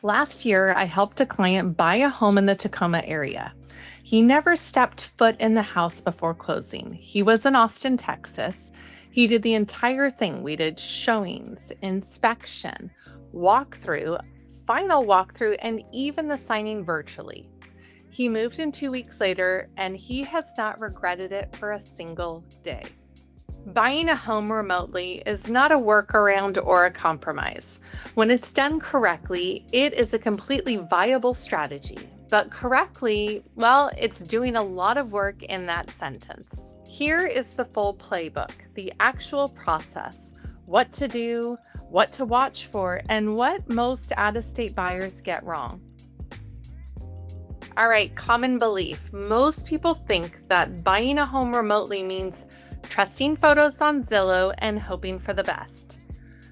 Last year, I helped a client buy a home in the Tacoma area. He never stepped foot in the house before closing. He was in Austin, Texas. He did the entire thing. We did showings, inspection, walkthrough, final walkthrough, and even the signing virtually. He moved in 2 weeks later, and he has not regretted it for a single day. Buying a home remotely is not a workaround or a compromise. When it's done correctly, it is a completely viable strategy. But correctly, well, it's doing a lot of work in that sentence. Here is the full playbook, the actual process, what to do, what to watch for, and what most out-of-state buyers get wrong. All right, common belief. Most people think that buying a home remotely means trusting photos on Zillow and hoping for the best.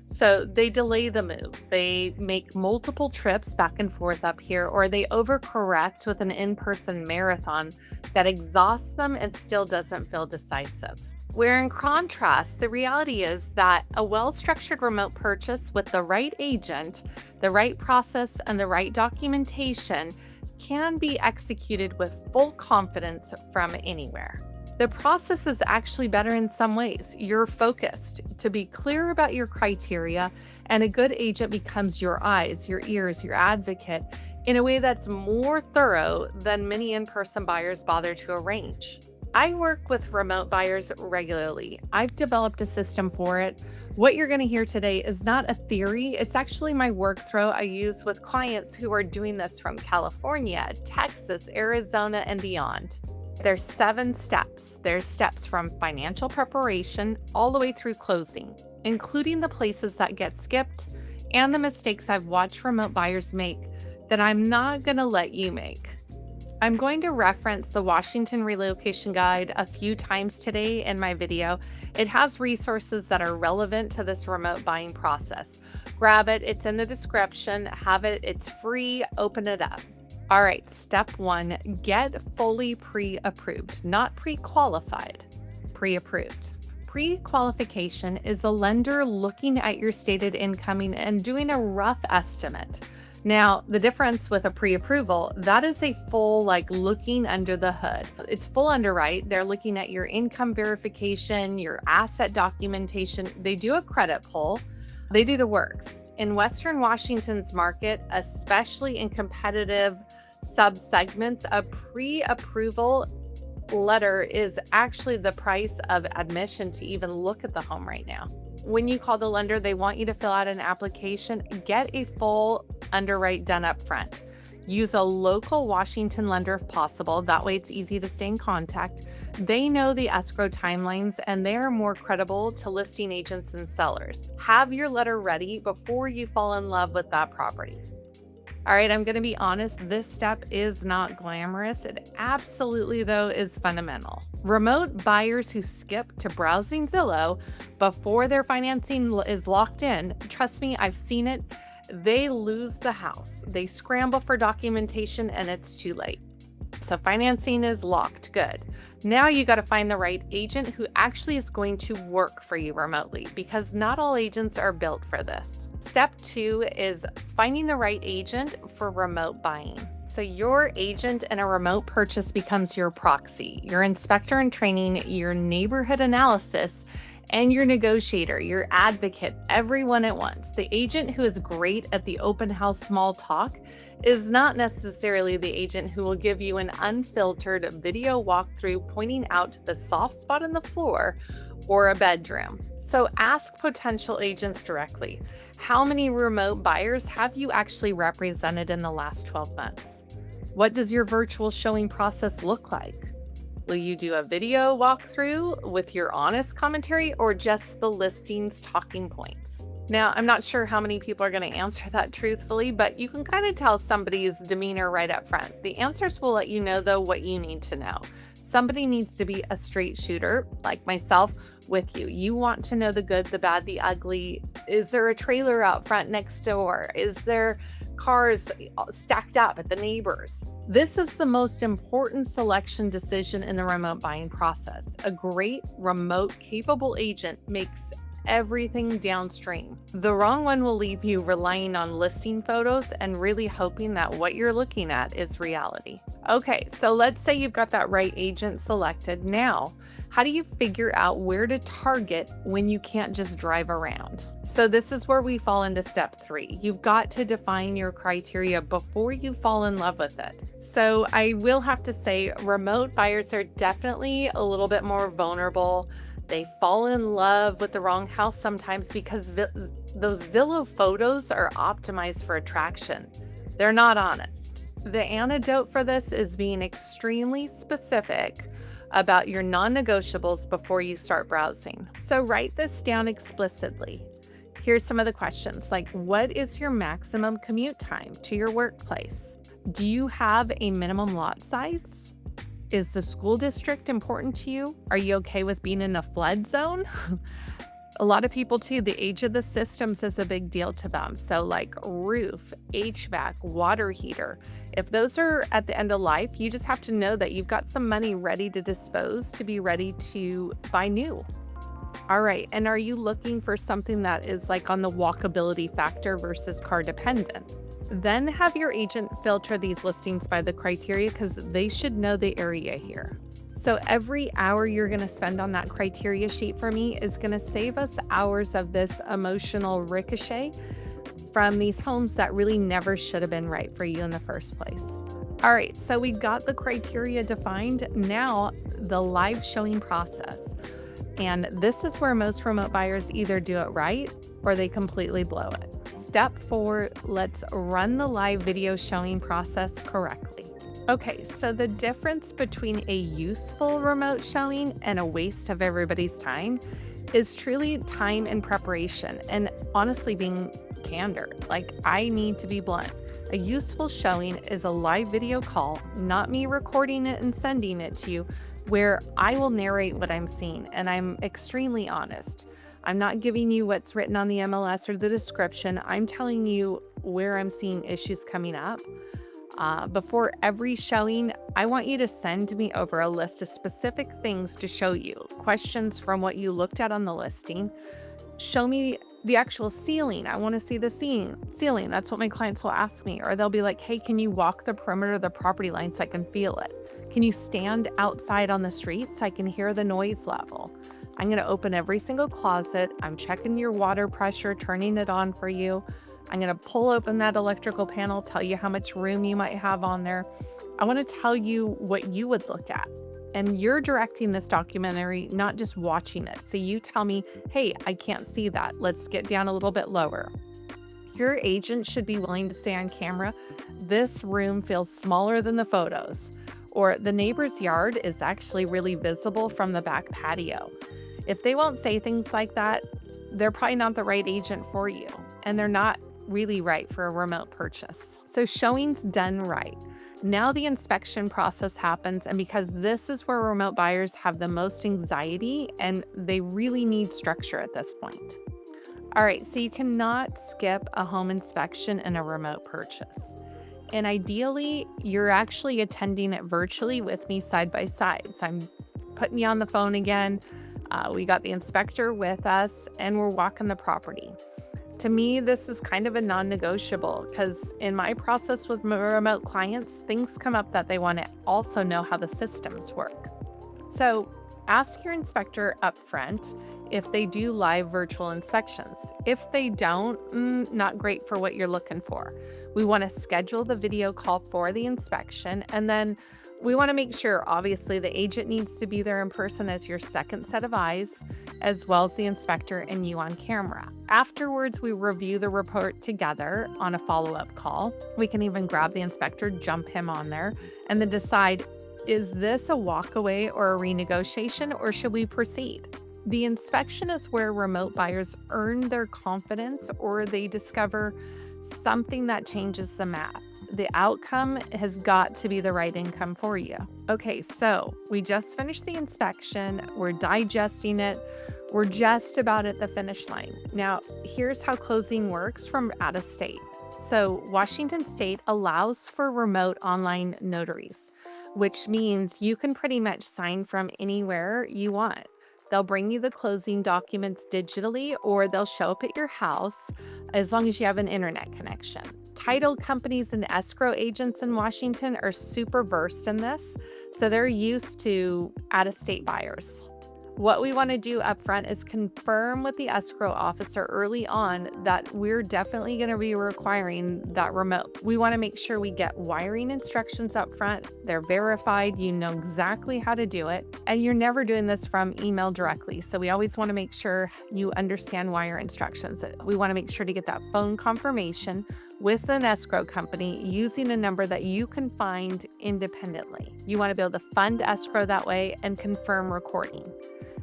So they delay the move. They make multiple trips back and forth up here, or they overcorrect with an in-person marathon that exhausts them and still doesn't feel decisive. Where in contrast, the reality is that a well-structured remote purchase with the right agent, the right process, and the right documentation can be executed with full confidence from anywhere. The process is actually better in some ways. You're focused to be clear about your criteria, and a good agent becomes your eyes, your ears, your advocate in a way that's more thorough than many in-person buyers bother to arrange. I work with remote buyers regularly. I've developed a system for it. What you're going to hear today is not a theory. It's actually my workflow I use with clients who are doing this from California, Texas, Arizona, and beyond. There's 7 steps. There's steps from financial preparation all the way through closing, including the places that get skipped and the mistakes I've watched remote buyers make that I'm not going to let you make. I'm going to reference the Washington Relocation Guide a few times today in my video. It has resources that are relevant to this remote buying process. Grab it, it's in the description, have it, it's free, open it up. All right, step 1, get fully pre-approved, not pre-qualified, pre-approved. Pre-qualification is the lender looking at your stated income and doing a rough estimate. Now, the difference with a pre-approval, that is a full, looking under the hood. It's full underwrite. They're looking at your income verification, your asset documentation. They do a credit pull. They do the works. In Western Washington's market, especially in competitive subsegments, a pre-approval letter is actually the price of admission to even look at the home right now. When you call the lender, they want you to fill out an application. Get a full underwrite done up front. Use a local Washington lender if possible. That way it's easy to stay in contact. They know the escrow timelines and they are more credible to listing agents and sellers. Have your letter ready before you fall in love with that property. All right, I'm going to be honest, this step is not glamorous. It absolutely, though, is fundamental. Remote buyers who skip to browsing Zillow before their financing is locked in, trust me, I've seen it, they lose the house. They scramble for documentation and it's too late. So financing is locked, good. Now you got to find the right agent who actually is going to work for you remotely, because not all agents are built for this. Step 2 is finding the right agent for remote buying. So your agent in a remote purchase becomes your proxy, your inspector in training, your neighborhood analysis, and your negotiator, your advocate, everyone at once. The agent who is great at the open house small talk is not necessarily the agent who will give you an unfiltered video walkthrough pointing out the soft spot in the floor or a bedroom. So ask potential agents directly, how many remote buyers have you actually represented in the last 12 months? What does your virtual showing process look like? Will you do a video walkthrough with your honest commentary or just the listing's talking points? Now, I'm not sure how many people are going to answer that truthfully, but you can kind of tell somebody's demeanor right up front. The answers will let you know, though, what you need to know. Somebody needs to be a straight shooter, like myself, with you. You want to know the good, the bad, the ugly. Is there a trailer out front next door? Is there cars stacked up at the neighbors? This is the most important selection decision in the remote buying process. A great remote capable agent makes everything downstream. The wrong one will leave you relying on listing photos and really hoping that what you're looking at is reality. Okay, so let's say you've got that right agent selected. Now, how do you figure out where to target when you can't just drive around? So this is where we fall into step 3. You've got to define your criteria before you fall in love with it. So I will have to say remote buyers are definitely a little bit more vulnerable. They fall in love with the wrong house sometimes because those Zillow photos are optimized for attraction. They're not honest. The antidote for this is being extremely specific about your non-negotiables before you start browsing. So write this down explicitly. Here's some of the questions, like what is your maximum commute time to your workplace? Do you have a minimum lot size? Is the school district important to you? Are you okay with being in a flood zone? A lot of people too, the age of the systems is a big deal to them. So like roof, HVAC, water heater. If those are at the end of life, you just have to know that you've got some money ready to dispose to be ready to buy new. All right, and are you looking for something that is like on the walkability factor versus car dependent? Then have your agent filter these listings by the criteria because they should know the area here. So every hour you're going to spend on that criteria sheet for me is going to save us hours of this emotional ricochet from these homes that really never should have been right for you in the first place. All right, so we got the criteria defined. Now the live showing process. And this is where most remote buyers either do it right or they completely blow it. Step 4, let's run the live video showing process correctly. Okay, so the difference between a useful remote showing and a waste of everybody's time is truly time and preparation, and honestly being candor. Like, I need to be blunt. A useful showing is a live video call, not me recording it and sending it to you, where I will narrate what I'm seeing, and I'm extremely honest. I'm not giving you what's written on the MLS or the description. I'm telling you where I'm seeing issues coming up. Before every showing, I want you to send me over a list of specific things to show you, questions from what you looked at on the listing. Show me the actual ceiling. I want to see the ceiling. That's what my clients will ask me. Or they'll be like, hey, can you walk the perimeter of the property line so I can feel it? Can you stand outside on the street so I can hear the noise level? I'm going to open every single closet. I'm checking your water pressure, turning it on for you. I'm going to pull open that electrical panel, tell you how much room you might have on there. I want to tell you what you would look at. And you're directing this documentary, not just watching it. So you tell me, hey, I can't see that. Let's get down a little bit lower. Your agent should be willing to say on camera, this room feels smaller than the photos, or the neighbor's yard is actually really visible from the back patio. If they won't say things like that, they're probably not the right agent for you, and they're not really right for a remote purchase. So showings done right. Now the inspection process happens, and because this is where remote buyers have the most anxiety and they really need structure at this point. All right, so you cannot skip a home inspection in a remote purchase. And ideally, you're actually attending it virtually with me side by side. So I'm putting you on the phone again. We got the inspector with us and we're walking the property. To me, this is kind of a non-negotiable because in my process with remote clients, things come up that they want to also know how the systems work. So ask your inspector upfront if they do live virtual inspections. If they don't, not great for what you're looking for. We want to schedule the video call for the inspection, and then we want to make sure, obviously, the agent needs to be there in person as your second set of eyes, as well as the inspector and you on camera. Afterwards, we review the report together on a follow-up call. We can even grab the inspector, jump him on there, and then decide, is this a walkaway or a renegotiation, or should we proceed? The inspection is where remote buyers earn their confidence or they discover something that changes the math. The outcome has got to be the right income for you. Okay, so we just finished the inspection. We're digesting it. We're just about at the finish line. Now, here's how closing works from out of state. So Washington State allows for remote online notaries, which means you can pretty much sign from anywhere you want. They'll bring you the closing documents digitally or they'll show up at your house as long as you have an internet connection. Title companies and escrow agents in Washington are super versed in this, so they're used to out-of-state buyers. What we want to do up front is confirm with the escrow officer early on that we're definitely going to be requiring that remote. We want to make sure we get wiring instructions up front. They're verified, you know exactly how to do it, and you're never doing this from email directly. So we always want to make sure you understand wire instructions. We want to make sure to get that phone confirmation with an escrow company using a number that you can find independently. You want to be able to fund escrow that way and confirm recording.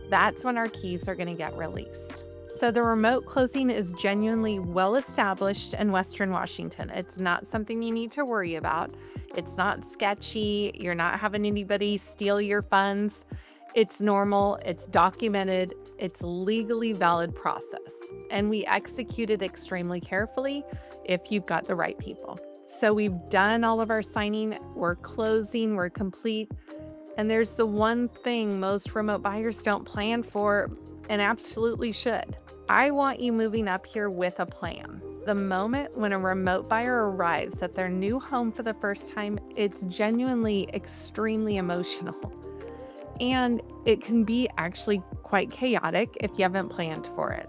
That's when our keys are going to get released. So the remote closing is genuinely well established in Western Washington. It's not something you need to worry about. It's not sketchy. You're not having anybody steal your funds. It's normal, it's documented, it's legally valid process. And we execute it extremely carefully if you've got the right people. So we've done all of our signing, we're closing, we're complete. And there's the one thing most remote buyers don't plan for and absolutely should. I want you moving up here with a plan. The moment when a remote buyer arrives at their new home for the first time, it's genuinely extremely emotional. And it can be actually quite chaotic if you haven't planned for it.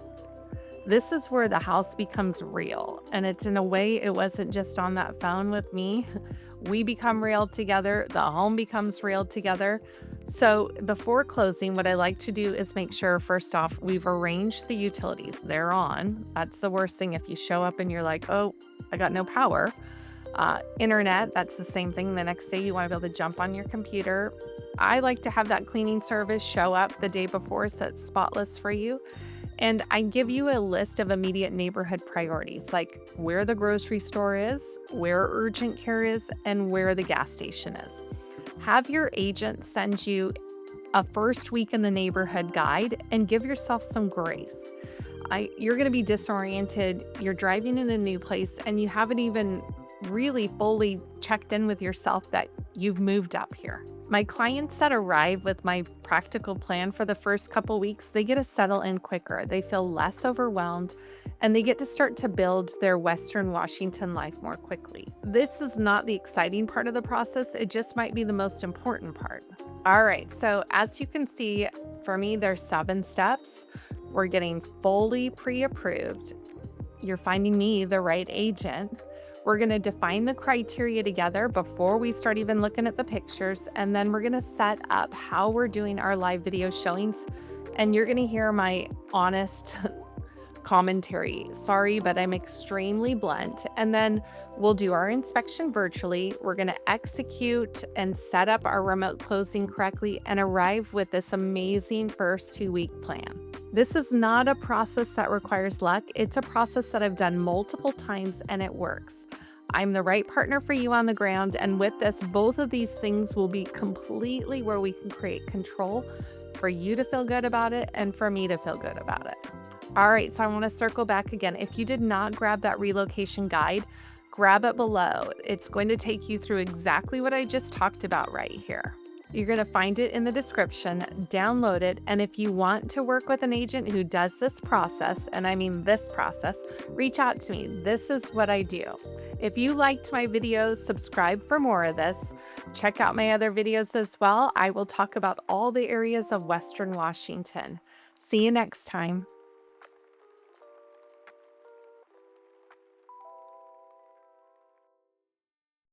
This is where the house becomes real. And it's in a way, it wasn't just on that phone with me. We become real together. The home becomes real together. So before closing, what I like to do is make sure, first off, we've arranged the utilities. They're on. That's the worst thing if you show up and you're like, oh, I got no power. Internet, that's the same thing. The next day, you want to be able to jump on your computer. I like to have that cleaning service show up the day before so it's spotless for you. And I give you a list of immediate neighborhood priorities, like where the grocery store is, where urgent care is, and where the gas station is. Have your agent send you a first week in the neighborhood guide and give yourself some grace. You're going to be disoriented. You're driving in a new place and you haven't even really fully checked in with yourself that you've moved up here. My clients that arrive with my practical plan for the first couple weeks, they get to settle in quicker. They feel less overwhelmed and they get to start to build their Western Washington life more quickly. This is not the exciting part of the process. It just might be the most important part. All right, so as you can see, for me, there's 7 steps. We're getting fully pre-approved. You're finding me the right agent. We're going to define the criteria together before we start even looking at the pictures. And then we're going to set up how we're doing our live video showings. And you're going to hear my honest commentary. Sorry, but I'm extremely blunt. And then we'll do our inspection virtually. We're going to execute and set up our remote closing correctly and arrive with this amazing first 2-week plan. This is not a process that requires luck. It's a process that I've done multiple times and it works. I'm the right partner for you on the ground. And with this, both of these things will be completely where we can create control for you to feel good about it and for me to feel good about it. All right, so I want to circle back again. If you did not grab that relocation guide, grab it below. It's going to take you through exactly what I just talked about right here. You're going to find it in the description, download it, and if you want to work with an agent who does this process, and I mean this process, reach out to me. This is what I do. If you liked my videos, subscribe for more of this. Check out my other videos as well. I will talk about all the areas of Western Washington. See you next time.